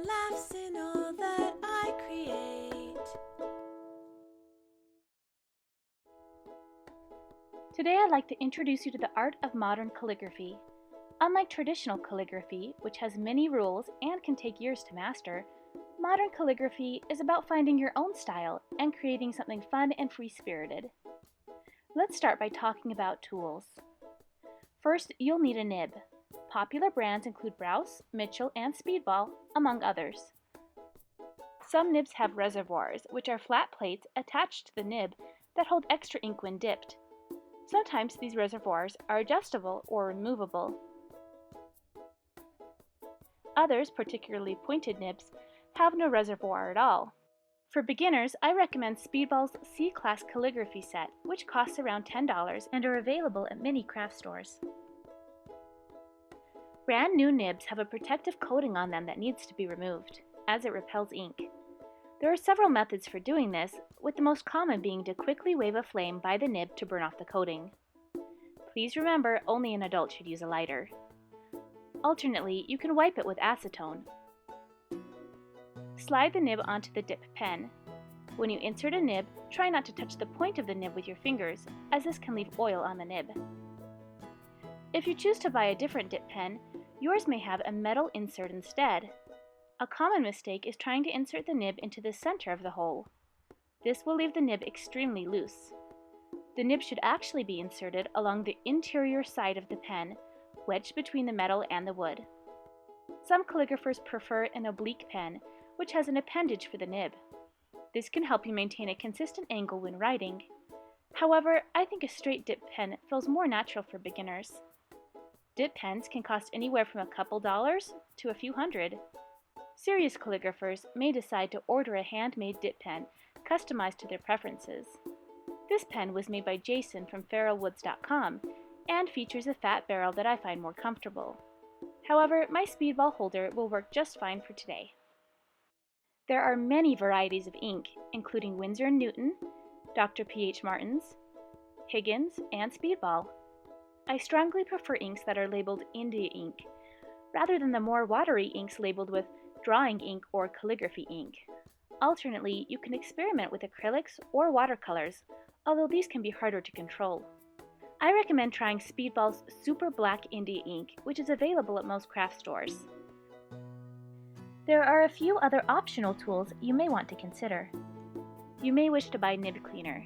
laughs in all that I create. Today I'd like to introduce you to the art of modern calligraphy. Unlike traditional calligraphy, which has many rules and can take years to master, modern calligraphy is about finding your own style and creating something fun and free-spirited. Let's start by talking about tools. First, you'll need a nib. Popular brands include Browse, Mitchell, and Speedball, among others. Some nibs have reservoirs, which are flat plates attached to the nib that hold extra ink when dipped. Sometimes these reservoirs are adjustable or removable. Others, particularly pointed nibs, have no reservoir at all. For beginners, I recommend Speedball's C-Class calligraphy set, which costs around $10 and are available at many craft stores. Brand new nibs have a protective coating on them that needs to be removed, as it repels ink. There are several methods for doing this, with the most common being to quickly wave a flame by the nib to burn off the coating. Please remember, only an adult should use a lighter. Alternately, you can wipe it with acetone. Slide the nib onto the dip pen. When you insert a nib, try not to touch the point of the nib with your fingers, as this can leave oil on the nib. If you choose to buy a different dip pen, yours may have a metal insert instead. A common mistake is trying to insert the nib into the center of the hole. This will leave the nib extremely loose. The nib should actually be inserted along the interior side of the pen, wedged between the metal and the wood. Some calligraphers prefer an oblique pen, which has an appendage for the nib. This can help you maintain a consistent angle when writing. However, I think a straight dip pen feels more natural for beginners. Dip pens can cost anywhere from a couple dollars to a few hundred. Serious calligraphers may decide to order a handmade dip pen customized to their preferences. This pen was made by Jason from feralwoods.com and features a fat barrel that I find more comfortable. However, my Speedball holder will work just fine for today. There are many varieties of ink, including Winsor & Newton, Dr. P.H. Martin's, Higgins, and Speedball. I strongly prefer inks that are labeled India ink, rather than the more watery inks labeled with drawing ink or calligraphy ink. Alternately, you can experiment with acrylics or watercolors, although these can be harder to control. I recommend trying Speedball's Super Black India ink, which is available at most craft stores. There are a few other optional tools you may want to consider. You may wish to buy nib cleaner.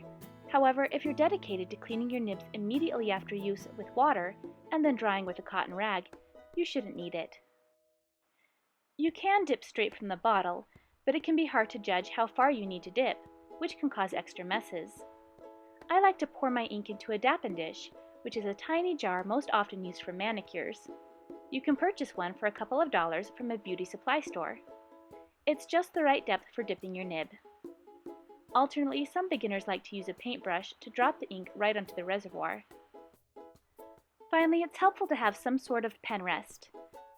However, if you're dedicated to cleaning your nibs immediately after use with water and then drying with a cotton rag, you shouldn't need it. You can dip straight from the bottle, but it can be hard to judge how far you need to dip, which can cause extra messes. I like to pour my ink into a dappen dish, which is a tiny jar most often used for manicures. You can purchase one for a couple of dollars from a beauty supply store. It's just the right depth for dipping your nib. Alternately, some beginners like to use a paintbrush to drop the ink right onto the reservoir. Finally, it's helpful to have some sort of pen rest.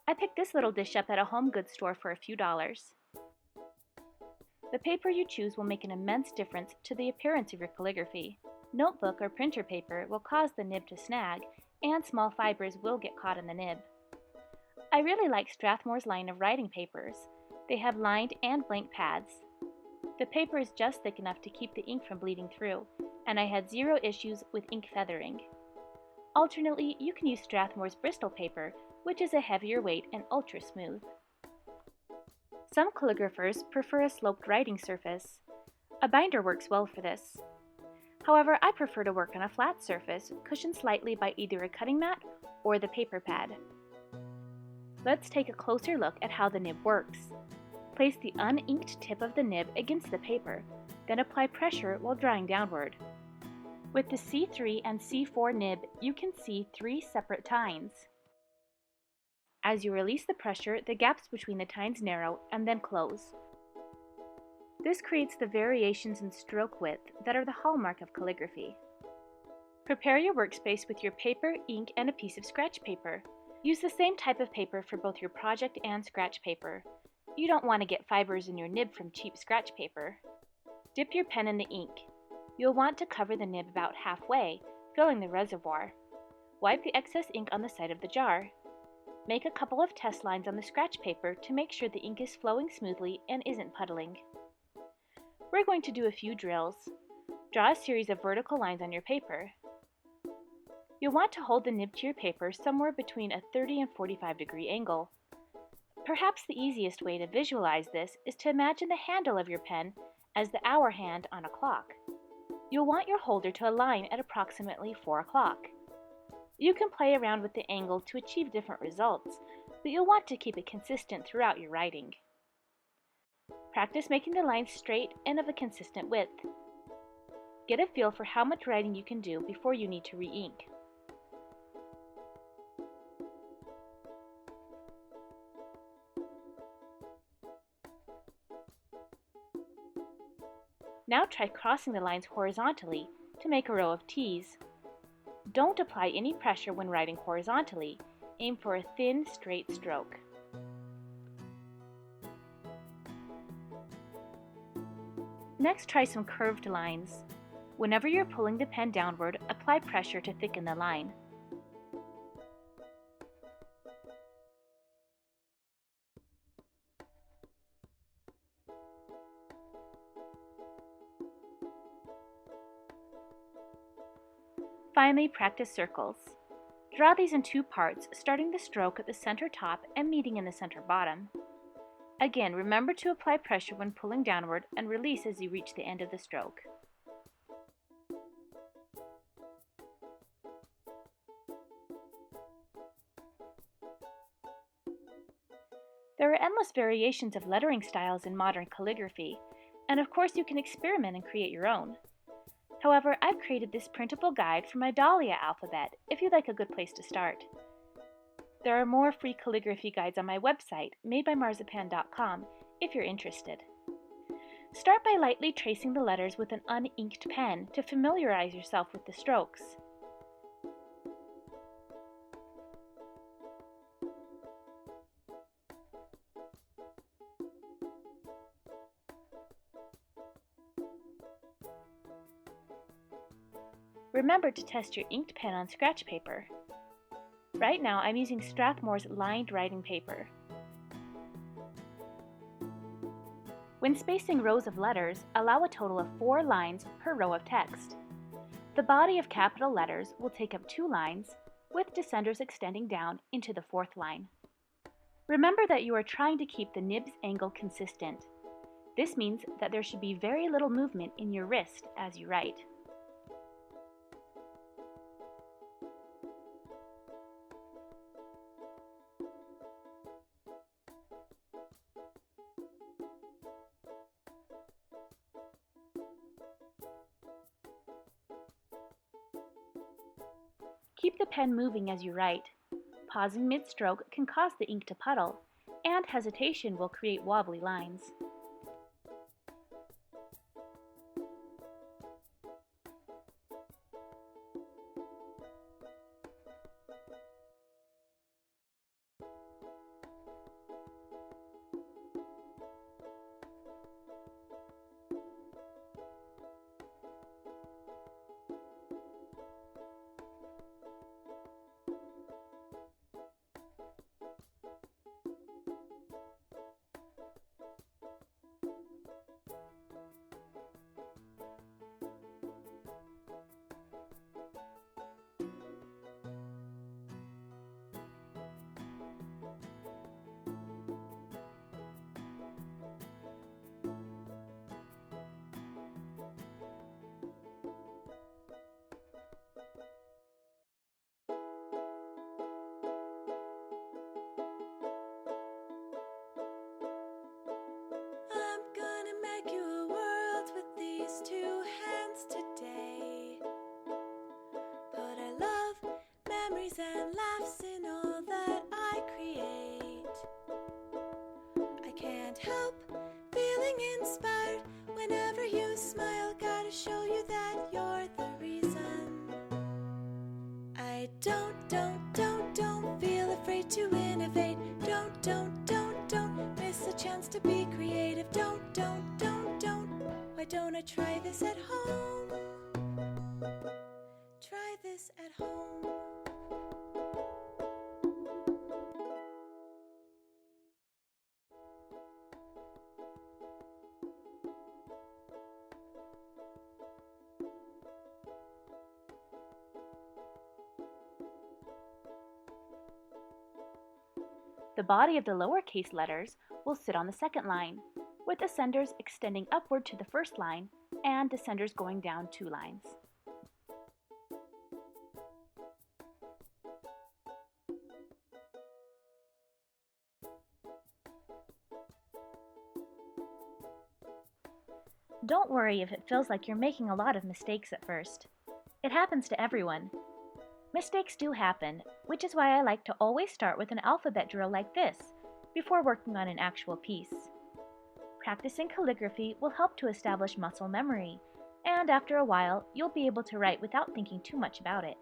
I picked this little dish up at a home goods store for a few dollars. The paper you choose will make an immense difference to the appearance of your calligraphy. Notebook or printer paper will cause the nib to snag, and small fibers will get caught in the nib. I really like Strathmore's line of writing papers. They have lined and blank pads. The paper is just thick enough to keep the ink from bleeding through, and I had zero issues with ink feathering. Alternately, you can use Strathmore's Bristol paper, which is a heavier weight and ultra smooth. Some calligraphers prefer a sloped writing surface. A binder works well for this. However, I prefer to work on a flat surface, cushioned slightly by either a cutting mat or the paper pad. Let's take a closer look at how the nib works. Place the uninked tip of the nib against the paper, then apply pressure while drawing downward. With the C3 and C4 nib, you can see 3 separate tines. As you release the pressure, the gaps between the tines narrow and then close. This creates the variations in stroke width that are the hallmark of calligraphy. Prepare your workspace with your paper, ink, and a piece of scratch paper. Use the same type of paper for both your project and scratch paper. You don't want to get fibers in your nib from cheap scratch paper. Dip your pen in the ink. You'll want to cover the nib about halfway, filling the reservoir. Wipe the excess ink on the side of the jar. Make a couple of test lines on the scratch paper to make sure the ink is flowing smoothly and isn't puddling. We're going to do a few drills. Draw a series of vertical lines on your paper. You'll want to hold the nib to your paper somewhere between a 30 and 45-degree angle. Perhaps the easiest way to visualize this is to imagine the handle of your pen as the hour hand on a clock. You'll want your holder to align at approximately 4 o'clock. You can play around with the angle to achieve different results, but you'll want to keep it consistent throughout your writing. Practice making the lines straight and of a consistent width. Get a feel for how much writing you can do before you need to re-ink. Now try crossing the lines horizontally to make a row of T's. Don't apply any pressure when writing horizontally. Aim for a thin, straight stroke. Next, try some curved lines. Whenever you're pulling the pen downward, apply pressure to thicken the line. Finally, practice circles. Draw these in two parts, starting the stroke at the center top and meeting in the center bottom. Again, remember to apply pressure when pulling downward and release as you reach the end of the stroke. There are endless variations of lettering styles in modern calligraphy, and of course you can experiment and create your own. However, I've created this printable guide for my Dahlia alphabet if you'd like a good place to start. There are more free calligraphy guides on my website, madebymarzipan.com, if you're interested. Start by lightly tracing the letters with an uninked pen to familiarize yourself with the strokes. Remember to test your inked pen on scratch paper. Right now I'm using Strathmore's lined writing paper. When spacing rows of letters, allow a total of 4 lines per row of text. The body of capital letters will take up 2 lines, with descenders extending down into the 4th line. Remember that you are trying to keep the nibs angle consistent. This means that there should be very little movement in your wrist as you write. Keep the pen moving as you write. Pausing mid-stroke can cause the ink to puddle, and hesitation will create wobbly lines. I'm gonna make you a world with these 2 hands today. But I love memories and laughs in all that I create. I can't help feeling inspired whenever you smile. Gotta show you that you're the reason. I don't feel afraid to innovate. Don't miss a chance to be creative. Don't. Why don't I try this at home? Try this at home. The body of the lowercase letters will sit on the second line, with ascenders extending upward to the first line and descenders going down 2 lines. Don't worry if it feels like you're making a lot of mistakes at first. It happens to everyone. Mistakes do happen, which is why I like to always start with an alphabet drill like this before working on an actual piece. Practicing calligraphy will help to establish muscle memory, and after a while, you'll be able to write without thinking too much about it.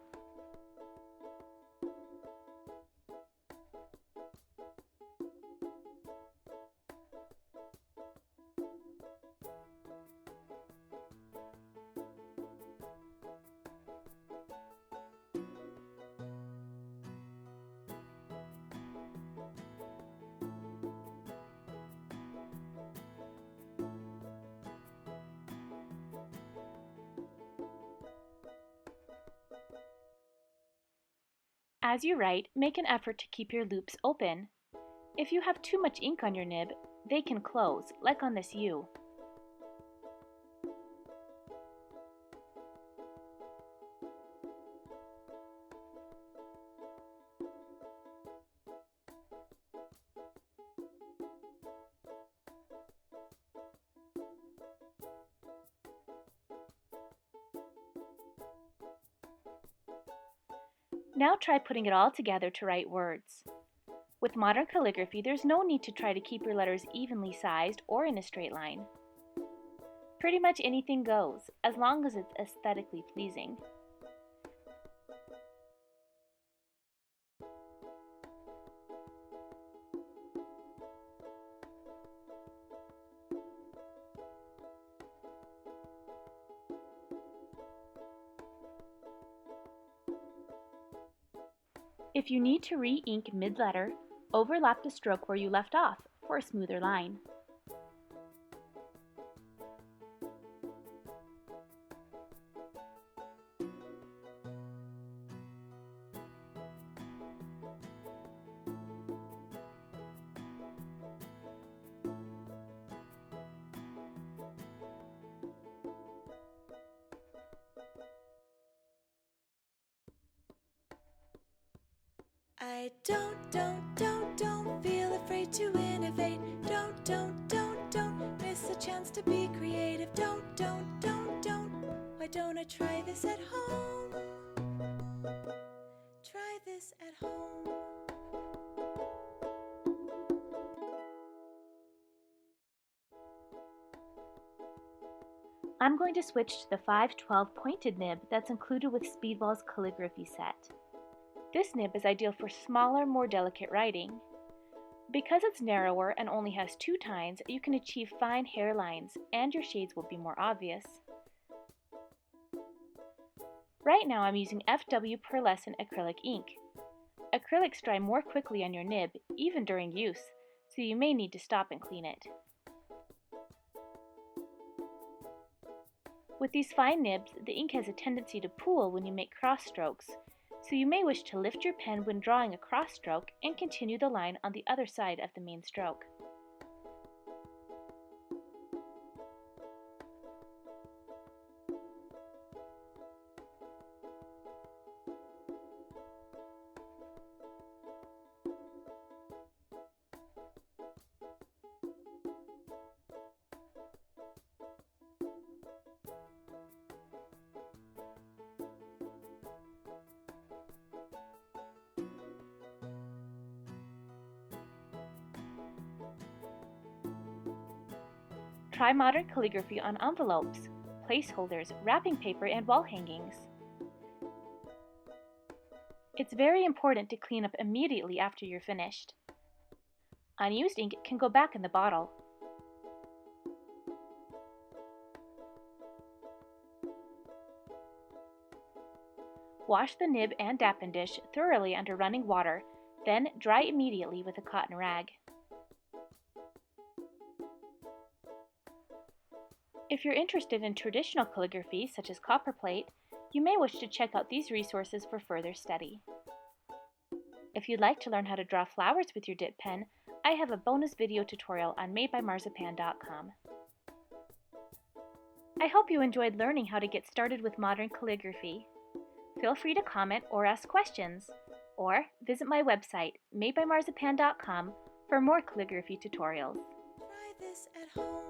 As you write, make an effort to keep your loops open. If you have too much ink on your nib, they can close, like on this U. Now try putting it all together to write words. With modern calligraphy, there's no need to try to keep your letters evenly sized or in a straight line. Pretty much anything goes, as long as it's aesthetically pleasing. If you need to re-ink mid-letter, overlap the stroke where you left off for a smoother line. I don't feel afraid to innovate. Don't miss a chance to be creative. Don't. Why don't I try this at home? Try this at home. I'm going to switch to the 512 pointed nib that's included with Speedball's calligraphy set. This nib is ideal for smaller, more delicate writing. Because it's narrower and only has 2 tines, you can achieve fine hairlines and your shades will be more obvious. Right now I'm using FW pearlescent acrylic ink. Acrylics dry more quickly on your nib, even during use, so you may need to stop and clean it. With these fine nibs, the ink has a tendency to pool when you make cross strokes, so you may wish to lift your pen when drawing a cross stroke and continue the line on the other side of the main stroke. Try modern calligraphy on envelopes, placeholders, wrapping paper, and wall hangings. It's very important to clean up immediately after you're finished. Unused ink can go back in the bottle. Wash the nib and dappen dish thoroughly under running water, then dry immediately with a cotton rag. If you're interested in traditional calligraphy, such as copperplate, you may wish to check out these resources for further study. If you'd like to learn how to draw flowers with your dip pen, I have a bonus video tutorial on madebymarzipan.com. I hope you enjoyed learning how to get started with modern calligraphy. Feel free to comment or ask questions, or visit my website, madebymarzipan.com, for more calligraphy tutorials. Try this at home.